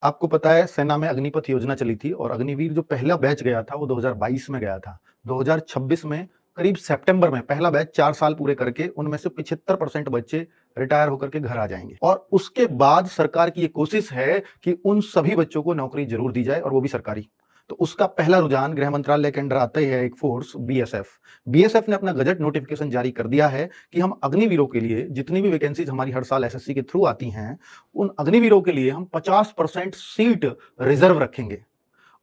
आपको पता है सेना में अग्निपथ योजना चली थी और अग्निवीर जो पहला बैच गया था वो 2022 में गया था। 2026 में करीब सितंबर में पहला बैच 4 साल पूरे करके उनमें से 75% बच्चे रिटायर होकर के घर आ जाएंगे और उसके बाद सरकार की ये कोशिश है कि उन सभी बच्चों को नौकरी जरूर दी जाए और वो भी सरकारी। तो उसका पहला रुझान गृह मंत्रालय के अंडर आता ही है एक फोर्स बीएसएफ। बीएसएफ ने अपना गजट नोटिफिकेशन जारी कर दिया है कि हम अग्निवीरों के लिए जितनी भी वैकेंसीज हमारी हर साल एसएससी के थ्रू आती हैं, उन अग्निवीरों के लिए हम 50% सीट रिजर्व रखेंगे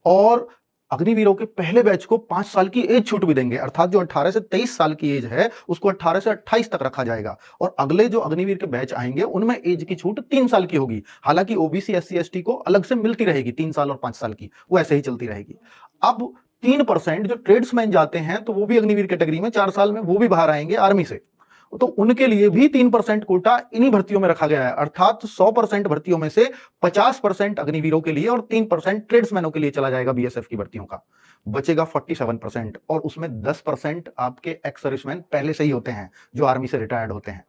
और अग्निवीरों के पहले बैच को 5 साल की एज छूट भी देंगे, अर्थात जो 18 से 23 साल की एज है उसको 18 से 28 तक रखा जाएगा और अगले जो अग्निवीर के बैच आएंगे उनमें एज की छूट 3 साल की होगी। हालांकि ओबीसी एससी एसटी को अलग से मिलती रहेगी 3 साल और 5 साल की, वो ऐसे ही चलती रहेगी। अब 3% जो ट्रेड्समैन जाते हैं तो वो भी अग्निवीर कैटेगरी में 4 साल में वो भी बाहर आएंगे आर्मी से, तो उनके लिए भी 3% कोटा इन्हीं भर्तियों में रखा गया है, अर्थात 100% भर्तियों में से 50% अग्निवीरों के लिए और 3% ट्रेड्समैनों के लिए चला जाएगा बीएसएफ की भर्तियों का। बचेगा 47% और उसमें 10% आपके एक्स सर्विसमैन पहले से ही होते हैं जो आर्मी से रिटायर्ड होते हैं।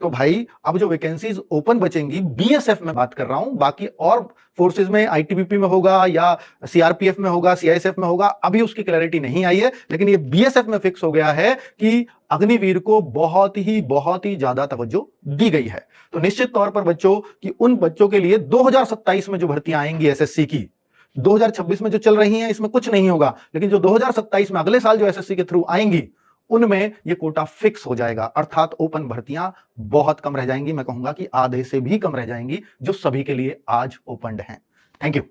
तो भाई अब जो वैकेंसीज ओपन बचेंगी बीएसएफ में बात कर रहा हूं, बाकी और फोर्सेज में आईटीबीपी में होगा या सीआरपीएफ में होगा, सीआईएसएफ में होगा, अभी उसकी क्लैरिटी नहीं आई है, लेकिन ये बीएसएफ में फिक्स हो गया है कि अग्निवीर को बहुत ही ज्यादा तवज्जो दी गई है। तो निश्चित तौर पर बच्चों कि उन बच्चों के लिए 2027 में जो भर्तियां आएंगी एसएससी की, 2026 में जो चल रही हैं इसमें कुछ नहीं होगा, लेकिन जो 2027 में अगले साल जो एसएससी के थ्रू आएंगी उनमें ये कोटा फिक्स हो जाएगा, अर्थात ओपन भर्तियां बहुत कम रह जाएंगी। मैं कहूंगा कि आधे से भी कम रह जाएंगी जो सभी के लिए आज ओपन हैं। Thank you.